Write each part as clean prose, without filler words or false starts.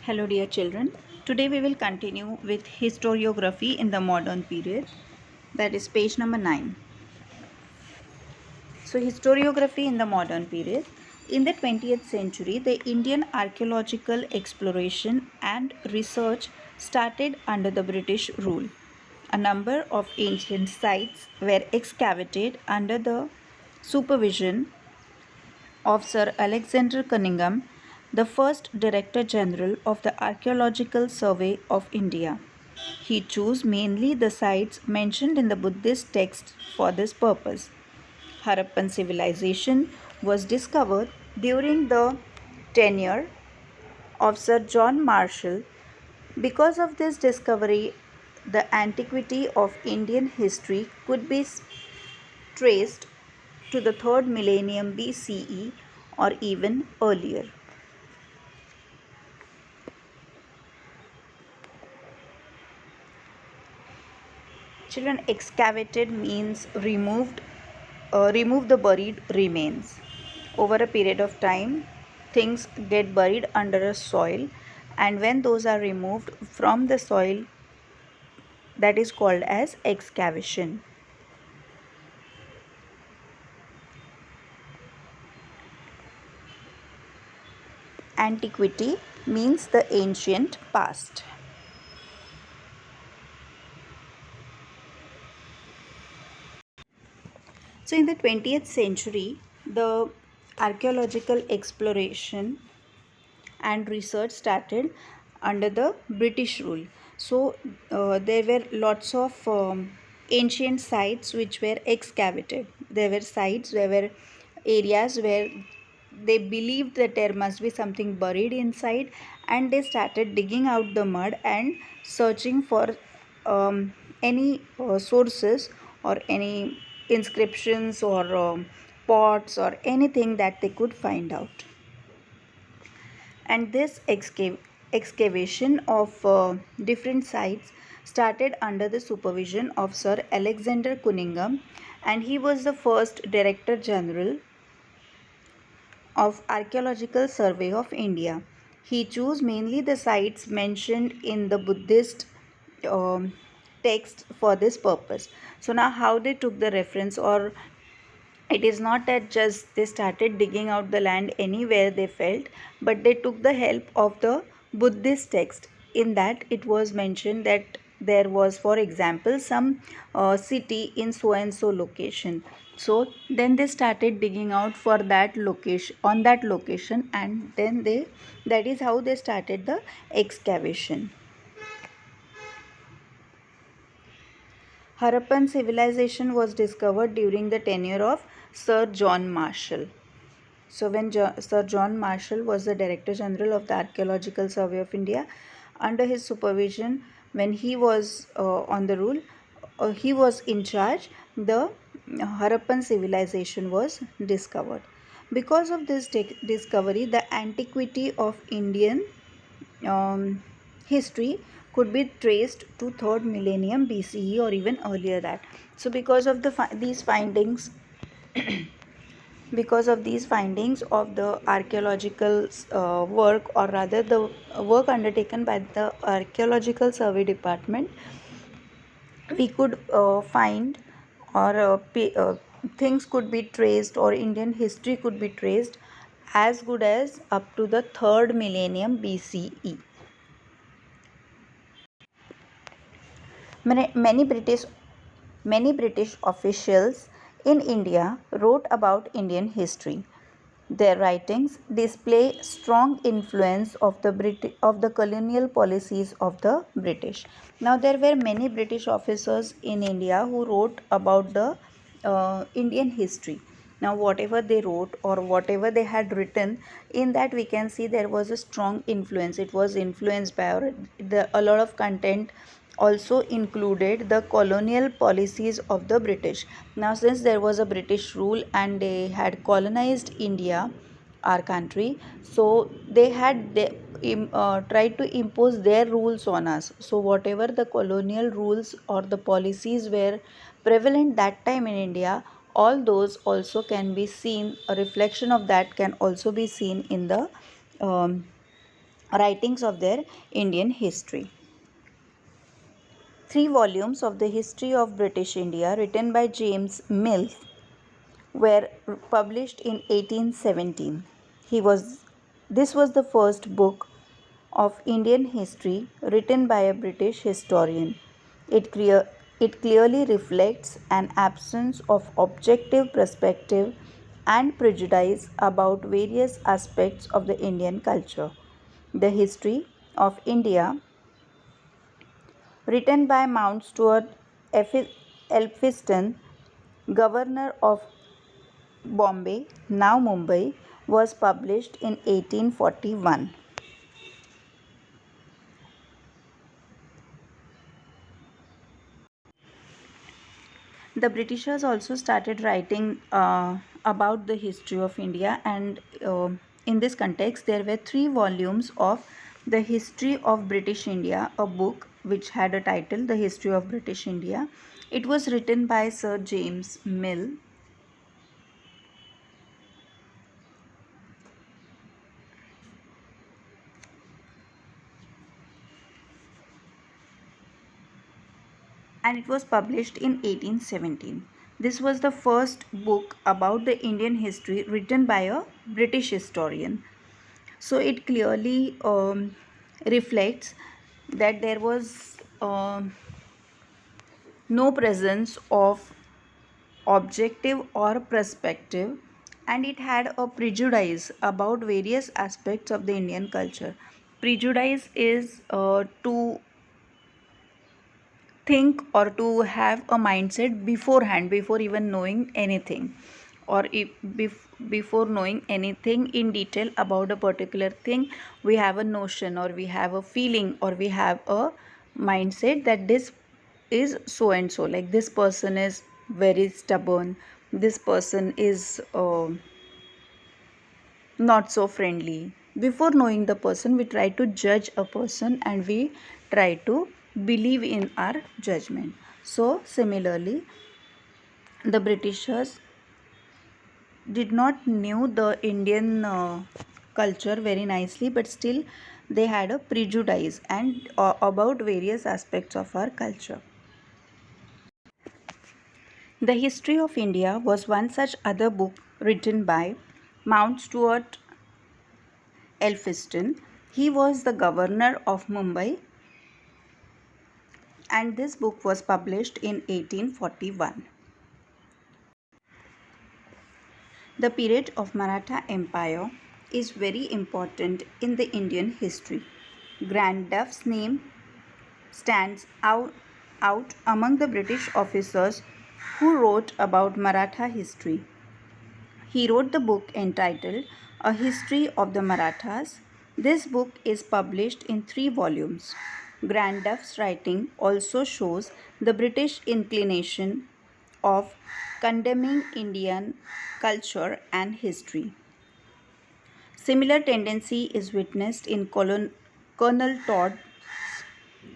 Hello dear children. Today we will continue with historiography in the modern period, that is page number 9. So historiography in the modern period. In the 20th century, the Indian archaeological exploration and research started under the British rule. A number of ancient sites were excavated under the supervision of Sir Alexander Cunningham, the first Director General of the Archaeological Survey of India. He chose mainly the sites mentioned in the Buddhist texts for this purpose. Harappan civilization was discovered during the tenure of Sir John Marshall. Because of this discovery, the antiquity of Indian history could be traced to the 3rd millennium BCE or even earlier. Children, excavated means remove the buried remains. Over a period of time, things get buried under a soil, and when those are removed from the soil, that is called as excavation. Antiquity means the ancient past. So in the 20th century, the archaeological exploration and research started under the British rule. So there were lots of ancient sites which were excavated. There were sites, there were areas where they believed that there must be something buried inside, and they started digging out the mud and searching for any sources or any inscriptions or pots or anything that they could find out. And this excavation of different sites started under the supervision of Sir Alexander Cunningham, and he was the first Director General of Archaeological Survey of India. He chose mainly the sites mentioned in the Buddhist text for this purpose. So now how they took the reference, or it is not that just they started digging out the land anywhere they felt, but they took the help of the Buddhist text. In that it was mentioned that there was, for example, some city in so and so location. So then they started digging out for that location, on that location, and then that is how they started the excavation. Harappan civilization was discovered during the tenure of Sir John Marshall. So when Sir John Marshall was the Director General of the Archaeological Survey of India, under his supervision, when he was on the rule, he was in charge, the Harappan civilization was discovered. Because of this discovery, the antiquity of Indian history could be traced to 3rd millennium BCE or even earlier that. So because of these findings, because of these findings of the archaeological work, or rather the work undertaken by the Archaeological Survey Department, we could find, or things could be traced, or Indian history could be traced as good as up to the 3rd millennium BCE. Many British officials in India wrote about Indian history. Their writings display strong influence of the colonial policies of the British. Now there were many British officers in India who wrote about the Indian history. Now whatever they wrote or whatever they had written, in that we can see there was a strong influence. It was influenced by a lot of content also included the colonial policies of the British. Now since there was a British rule and they had colonized India, our country, so they had tried to impose their rules on us. So whatever the colonial rules or the policies were prevalent that time in India, all those also can be seen, a reflection of that can also be seen in the writings of their Indian history. 3 volumes of the history of British India written by James Mill were published in 1817. He was this was the first book of Indian history written by a British historian. It, it clearly reflects an absence of objective perspective and prejudice about various aspects of the Indian culture. The history of India, written by Mount Stuart Elphiston, governor of Bombay, now Mumbai, was published in 1841. The Britishers also started writing about the history of India, and in this context, there were 3 volumes of the history of British India, a book which had a title, The History of British India. It was written by Sir James Mill. And it was published in 1817. This was the first book about the Indian history written by a British historian. So it clearly reflects that there was no presence of objective or perspective, and it had a prejudice about various aspects of the Indian culture. Prejudice is to think or to have a mindset beforehand, before even knowing anything, or if before knowing anything in detail about a particular thing, we have a notion, or we have a feeling, or we have a mindset that this is so and so, like this person is very stubborn, this person is not so friendly. Before knowing the person, we try to judge a person, and we try to believe in our judgment. So, similarly, the Britishers did not knew the Indian culture very nicely, but still they had a prejudice and about various aspects of our culture. The History of India was one such other book written by Mount Stuart Elphiston. He was the governor of Mumbai, and this book was published in 1841. The period of Maratha Empire is very important in the Indian history. Grand Duff's name stands out among the British officers who wrote about Maratha history. He wrote the book entitled A History of the Marathas. This book is published in 3 volumes. Grand Duff's writing also shows the British inclination of condemning Indian culture and history. Similar tendency is witnessed in Colonel Todd's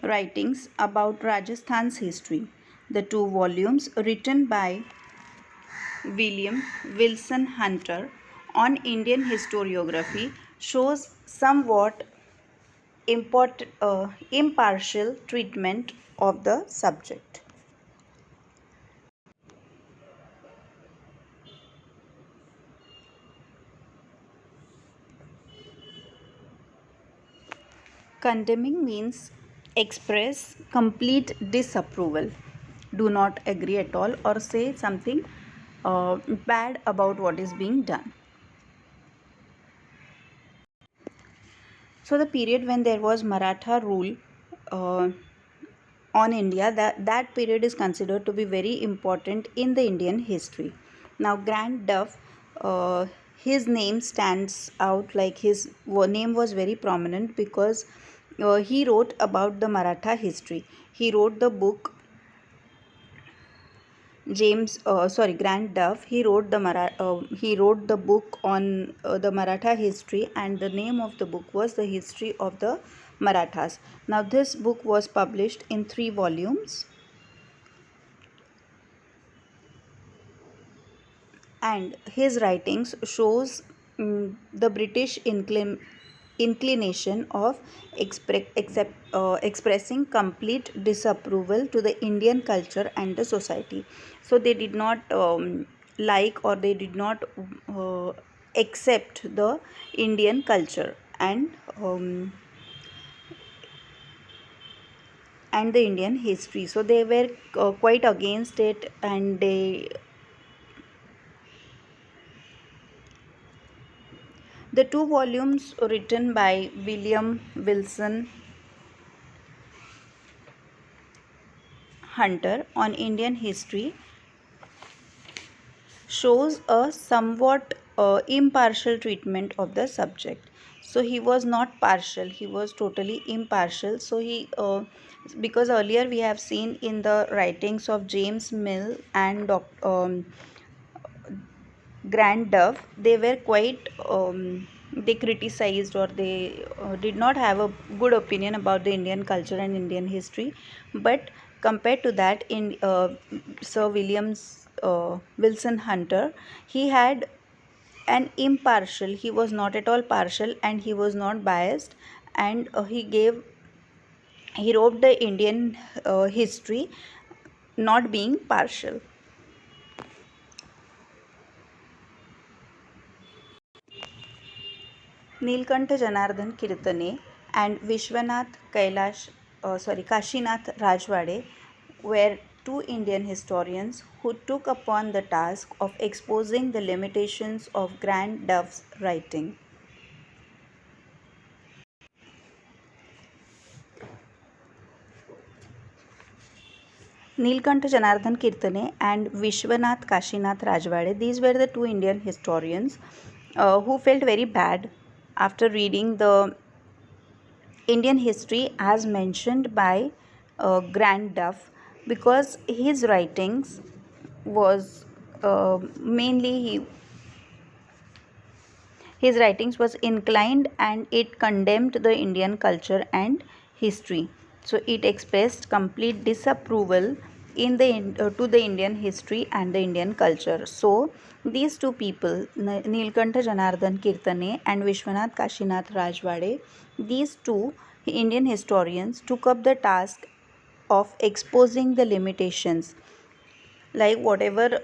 writings about Rajasthan's history. The 2 volumes written by William Wilson Hunter on Indian historiography shows somewhat impartial treatment of the subject. Condemning means express complete disapproval, do not agree at all, or say something bad about what is being done. So the period when there was Maratha rule uh, on India, that period is considered to be very important in the Indian history. Now, Grand Duff, his name stands out, like his name was very prominent because he wrote about the Maratha history. He wrote the book Grand Duff. He wrote the book on the Maratha history, and the name of the book was The History of the Marathas. Now, this book was published in 3 volumes, and his writings shows the British inclination of expressing complete disapproval to the Indian culture and the society. So they did not like, or they did not accept the Indian culture um, and the Indian history. So they were quite against it, and the two volumes written by William Wilson Hunter on Indian history shows a somewhat impartial treatment of the subject. So he was not partial, he was totally impartial. So because earlier we have seen in the writings of James Mill and Grand Dove, they were quite they criticized, or they did not have a good opinion about the Indian culture and Indian history. But compared to that, in Sir Williams Wilson Hunter, he had an impartial. He was not at all partial, and he was not biased, and he wrote the Indian history, not being partial. Nilkantha Janardhan Kirtane and Kashinath Rajwade were two Indian historians who took upon the task of exposing the limitations of Grand Dove's writing. Nilkantha Janardhan Kirtane and Vishwanath Kashinath Rajwade, these were the two Indian historians who felt very bad after reading the Indian history as mentioned by Grand Duff, because his writings was mainly his writings was inclined, and it condemned the Indian culture and history. So it expressed complete disapproval to the Indian history and the Indian culture. So these two people, Nilkantha Janardhan Kirtane and Vishwanath Kashinath Rajwade, these two Indian historians took up the task of exposing the limitations, like whatever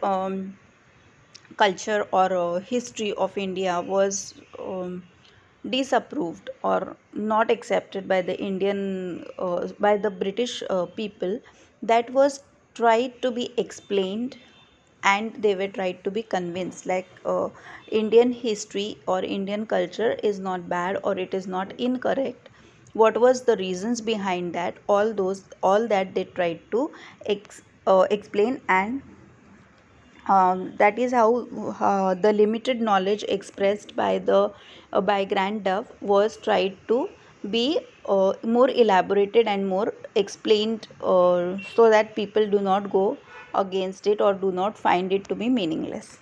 culture or history of India was disapproved or not accepted by the by the British people, that was tried to be explained, and they were tried to be convinced, like Indian history or Indian culture is not bad, or it is not incorrect. What was the reasons behind that? All that they tried to explain, and that is how the limited knowledge expressed by Grand Dove was tried to be more elaborated and more explained, so that people do not go against it or do not find it to be meaningless.